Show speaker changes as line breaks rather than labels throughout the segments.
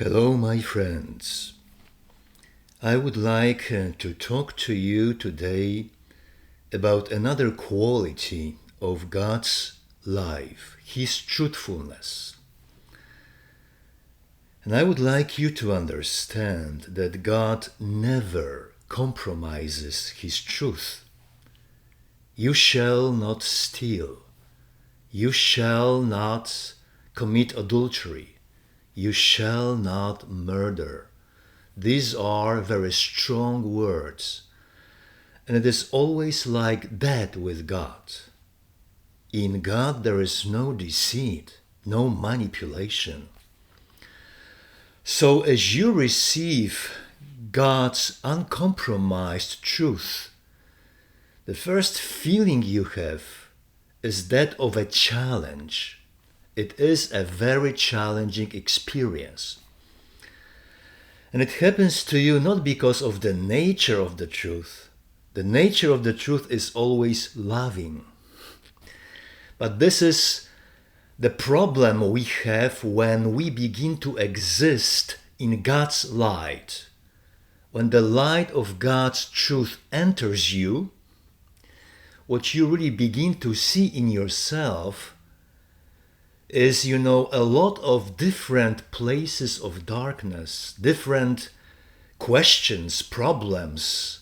Hello, my friends. I would like to talk to you today about another quality of God's life, His truthfulness. And I would like you to understand that God never compromises His truth. You shall not steal. You shall not commit adultery. You shall not murder. These are very strong words. And it is always like that with God. In God there is no deceit, no manipulation. So as you receive God's uncompromised truth, the first feeling you have is that of a challenge. It is a very challenging experience. And it happens to you not because of the nature of the truth. The nature of the truth is always loving. But this is the problem we have when we begin to exist in God's light. When the light of God's truth enters you, what you really begin to see in yourself is, a lot of different places of darkness, different questions, problems.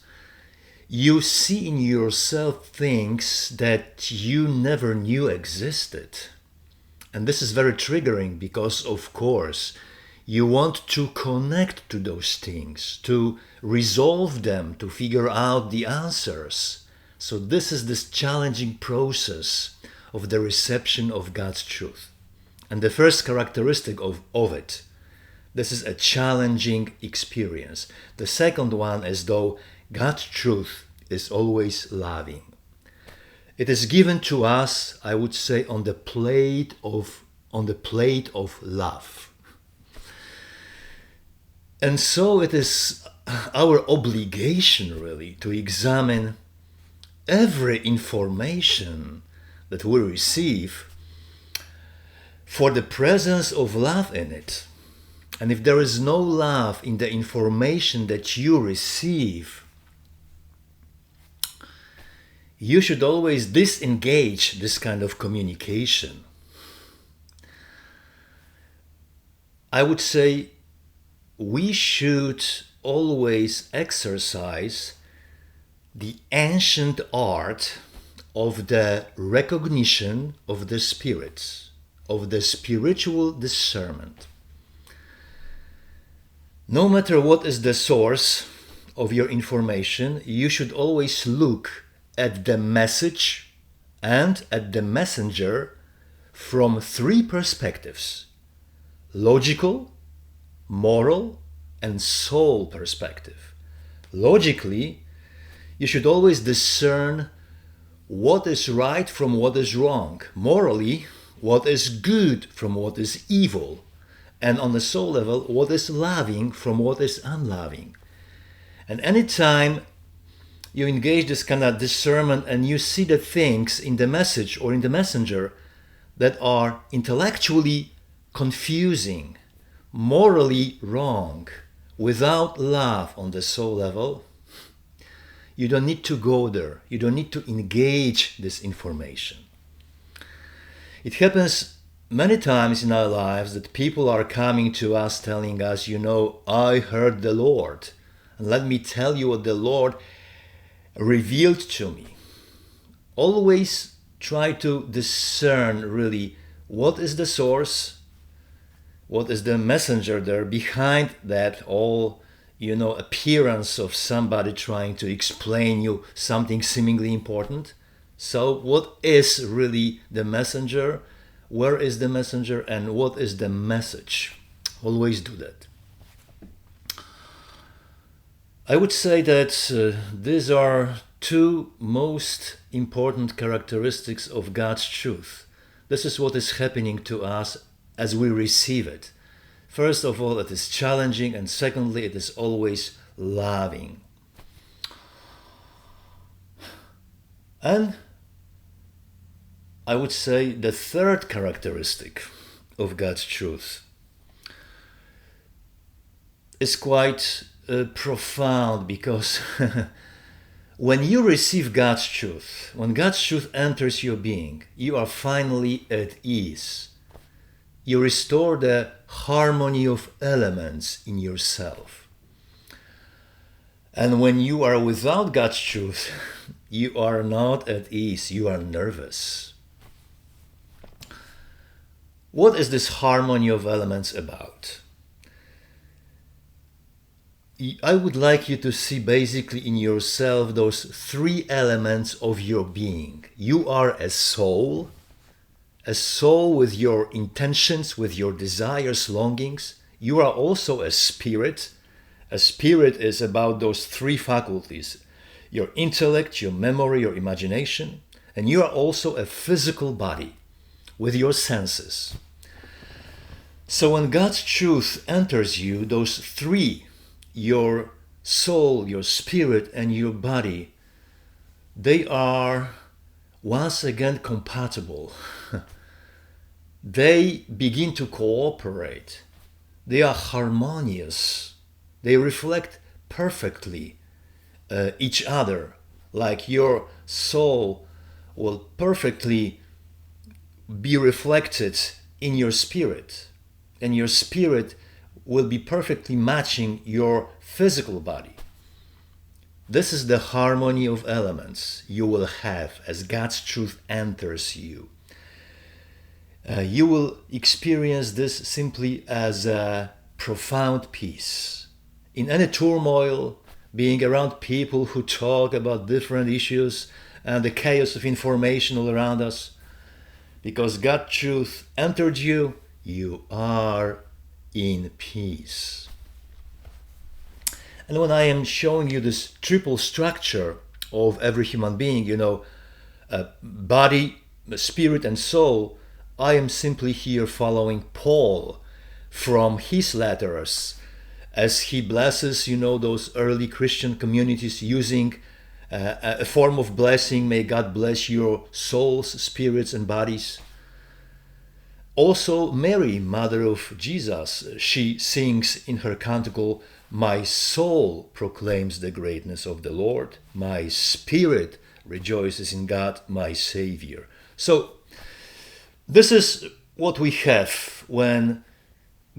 You see in yourself things that you never knew existed. And this is very triggering because, of course, you want to connect to those things, to resolve them, to figure out the answers. So this is this challenging process of the reception of God's truth. And the first characteristic of it, this is a challenging experience. The second one is though God's truth is always loving. It is given to us, I would say, on the plate of love. And so it is our obligation really to examine every information that we receive for the presence of love in it. And if there is no love in the information that you receive, you should always disengage this kind of communication. I would say we should always exercise the ancient art of the recognition of the spirits, of the spiritual discernment. No matter what is the source of your information, you should always look at the message and at the messenger from three perspectives: logical, moral, and soul perspective. Logically, you should always discern what is right from what is wrong. Morally, what is good from what is evil. And on the soul level, what is loving from what is unloving. And anytime you engage this kind of discernment and you see the things in the message or in the messenger that are intellectually confusing, morally wrong, without love on the soul level, you don't need to go there. You don't need to engage this information. It happens many times in our lives that people are coming to us telling us, I heard the Lord. And let me tell you what the Lord revealed to me. Always try to discern really what is the source, what is the messenger there behind that all appearance of somebody trying to explain you something seemingly important. So what is really the messenger? Where is the messenger? And what is the message? Always do that. I would say that these are two most important characteristics of God's truth. This is what is happening to us as we receive it. First of all, it is challenging, and secondly, it is always loving. And I would say the third characteristic of God's truth is quite profound, because when you receive God's truth, when God's truth enters your being, you are finally at ease. You restore the harmony of elements in yourself. And when you are without God's truth, you are not at ease, you are nervous. What is this harmony of elements about? I would like you to see basically in yourself those three elements of your being. You are a soul with your intentions, with your desires, longings. You are also a spirit. A spirit is about those three faculties: your intellect, your memory, your imagination. And you are also a physical body with your senses. So when God's truth enters you, those three, your soul, your spirit, and your body, they are once again compatible. They begin to cooperate. They are harmonious. They reflect perfectly each other, like your soul will perfectly be reflected in your spirit, and your spirit will be perfectly matching your physical body. This is the harmony of elements you will have as God's truth enters you. You will experience this simply as a profound peace. In any turmoil, being around people who talk about different issues and the chaos of information all around us, because God's truth entered you, you are in peace. And when I am showing you this triple structure of every human being, body, spirit, and soul, I am simply here following Paul from his letters as he blesses, those early Christian communities using a form of blessing. May God bless your souls, spirits, and bodies. Also, Mary, mother of Jesus, she sings in her canticle, "My soul proclaims the greatness of the Lord. My spirit rejoices in God, my Savior." So, this is what we have when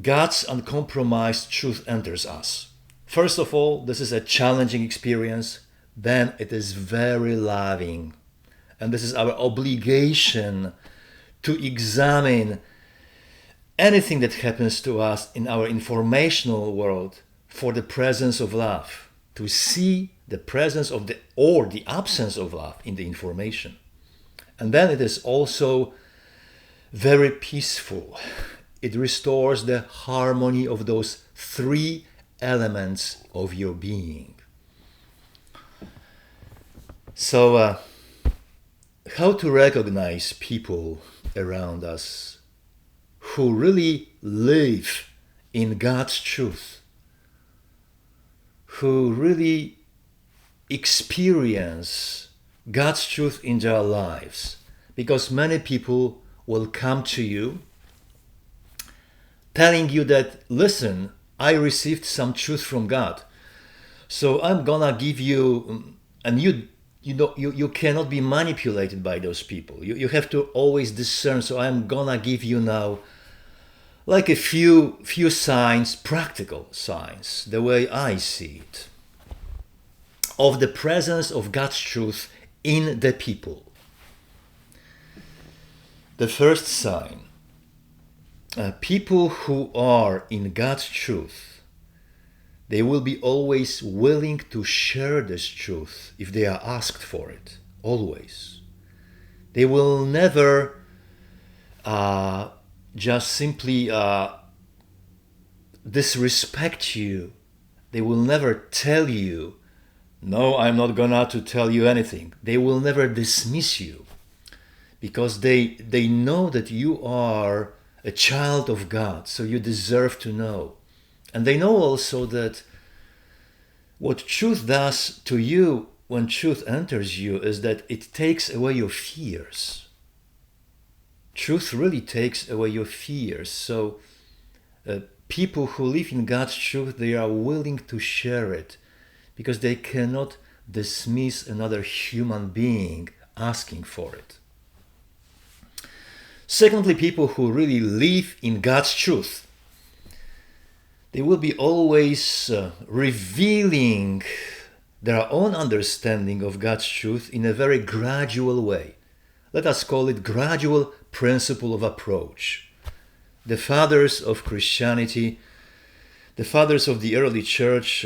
God's uncompromised truth enters us. First of all, this is a challenging experience. Then it is very loving. And this is our obligation to examine anything that happens to us in our informational world for the presence of love, to see the presence of the absence of love in the information. And then it is also very peaceful. It restores the harmony of those three elements of your being. So, how to recognize people around us who really live in God's truth, who really experience God's truth in their lives? Because many people will come to you telling you that, listen, I received some truth from God, so I'm gonna give you, and you cannot be manipulated by those people. You have to always discern. So I'm gonna give you now like a few signs, practical signs, the way I see it, of the presence of God's truth in the people. The first sign, people who are in God's truth, they will be always willing to share this truth if they are asked for it, always. They will never just simply disrespect you. They will never tell you, no, I'm not gonna to tell you anything. They will never dismiss you, because they know that you are a child of God, so you deserve to know. And they know also that what truth does to you when truth enters you is that it takes away your fears. Truth really takes away your fears. So people who live in God's truth, they are willing to share it because they cannot dismiss another human being asking for it. Secondly, people who really live in God's truth, they will be always revealing their own understanding of God's truth in a very gradual way. Let us call it gradual principle of approach. The fathers of Christianity, the fathers of the early church,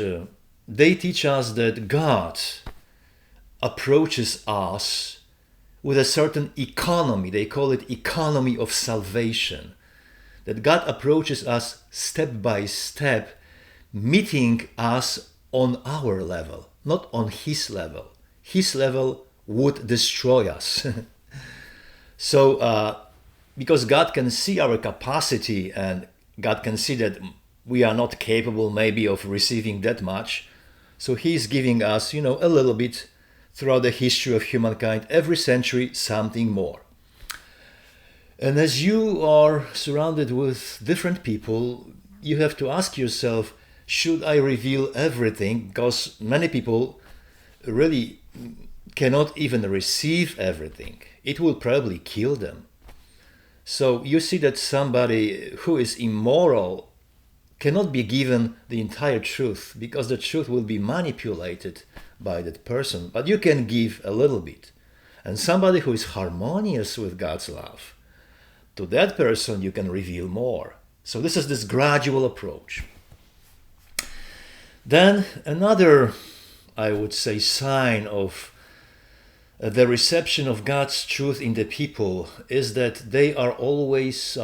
they teach us that God approaches us with a certain economy. They call it economy of salvation. That God approaches us step by step, meeting us on our level, not on His level. His level would destroy us. So, because God can see our capacity and God can see that we are not capable maybe of receiving that much, so He's giving us, a little bit throughout the history of humankind, every century, something more. And as you are surrounded with different people, you have to ask yourself, should I reveal everything? Because many people really cannot even receive everything. It will probably kill them. So you see that somebody who is immoral cannot be given the entire truth because the truth will be manipulated by that person. But you can give a little bit. And somebody who is harmonious with God's love, to that person you can reveal more. So this is this gradual approach. Then another, I would say, sign of the reception of God's truth in the people is that they are always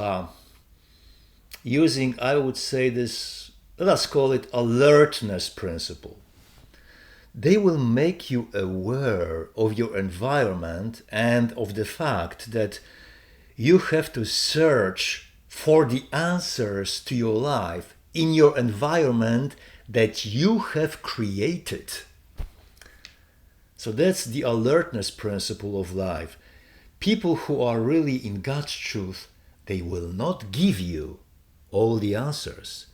using, I would say, this, let us call it alertness principle. They will make you aware of your environment and of the fact that you have to search for the answers to your life in your environment that you have created. So that's the alertness principle of life. People who are really in God's truth, they will not give you all the answers.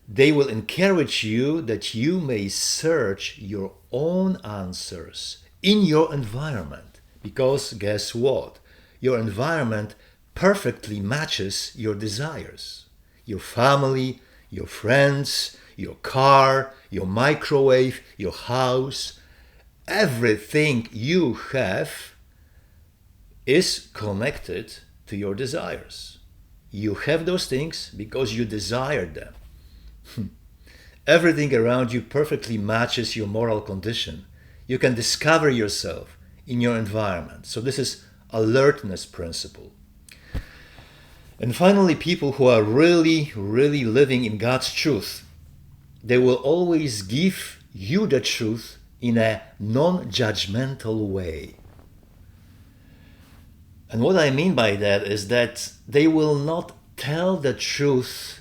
They will encourage you that you may search your own answers in your environment. Because guess what? Your environment perfectly matches your desires. Your family, your friends, your car, your microwave, your house, everything you have is connected to your desires. You have those things because you desired them. Everything around you perfectly matches your moral condition. You can discover yourself in your environment. So this is alertness principle. And finally, people who are really, really living in God's truth, they will always give you the truth in a non-judgmental way. And what I mean by that is that they will not tell the truth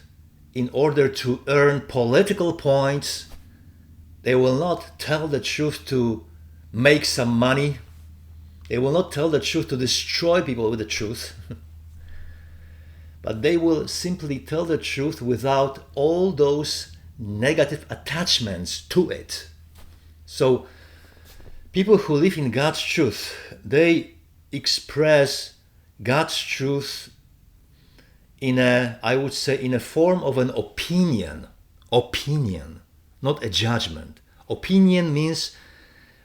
in order to earn political points. They will not tell the truth to make some money. They will not tell the truth to destroy people with the truth. But they will simply tell the truth without all those negative attachments to it. So people who live in God's truth, they express God's truth in a form of an opinion, not a judgment. Opinion means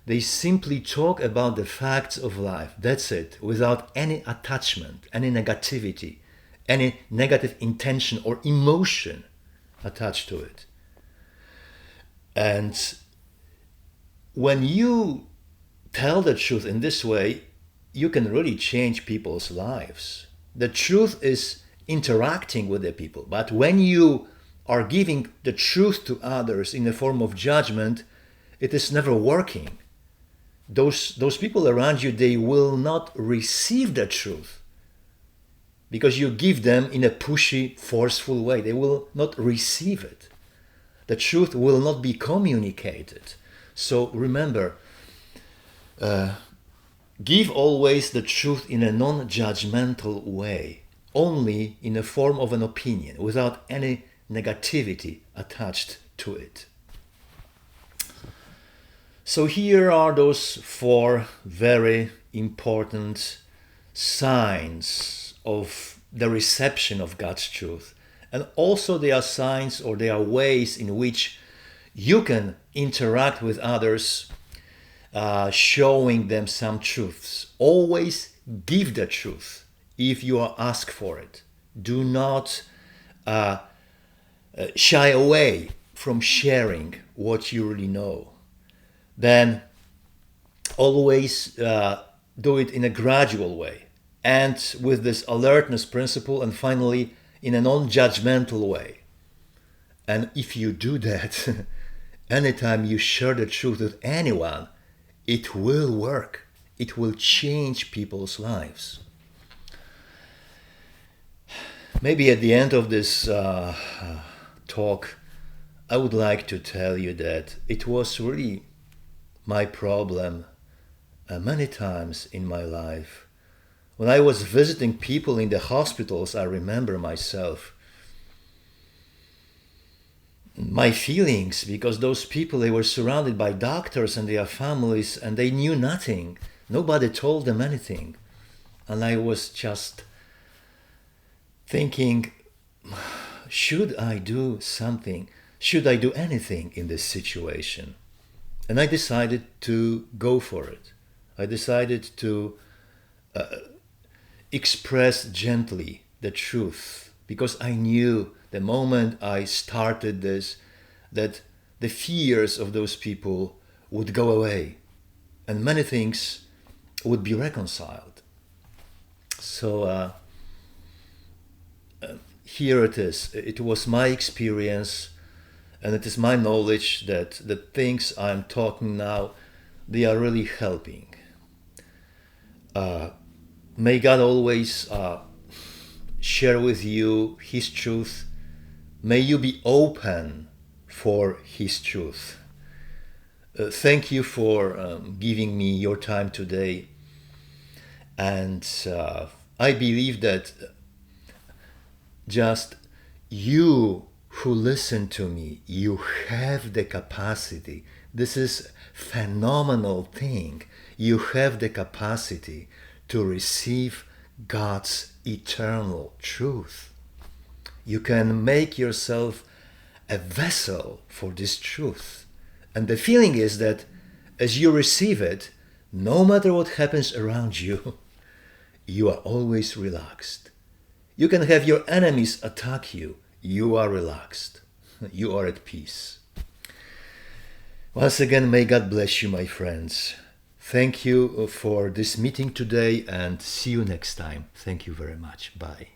they simply talk about the facts of life. That's it, without any attachment, any negativity, any negative intention or emotion attached to it. And when you tell the truth in this way, you can really change people's lives. The truth is interacting with the people. But when you are giving the truth to others in the form of judgment, it is never working. Those people around you, they will not receive the truth because you give them in a pushy, forceful way. They will not receive it. The truth will not be communicated. So remember, give always the truth in a non-judgmental way, only in the form of an opinion, without any negativity attached to it. So here are those 4 very important signs of the reception of God's truth. And also there are signs, or there are ways in which you can interact with others, showing them some truths. Always give the truth if you are asked for it. Do not shy away from sharing what you really know. Then always do it in a gradual way, and with this alertness principle, and finally in a non-judgmental way. And if you do that, anytime you share the truth with anyone, it will work. It will change people's lives. Maybe at the end of this talk, I would like to tell you that it was really my problem many times in my life. When I was visiting people in the hospitals, I remember myself, my feelings, because those people, they were surrounded by doctors and their families, and they knew nothing. Nobody told them anything. And I was just thinking, should I do something? Should I do anything in this situation? And I decided to go for it. I decided to express gently the truth, because I knew the moment I started this, that the fears of those people would go away and many things would be reconciled. So here it is. It was my experience, and it is my knowledge that the things I'm talking now, they are really helping. May God always share with you His truth. May you be open for His truth. Thank you for giving me your time today. And I believe that just you who listen to me, you have the capacity. This is phenomenal thing. You have the capacity to receive God's eternal truth. You can make yourself a vessel for this truth. And the feeling is that as you receive it, no matter what happens around you, you are always relaxed. You can have your enemies attack you. You are relaxed. You are at peace. Once again, may God bless you, my friends. Thank you for this meeting today, and see you next time. Thank you very much. Bye.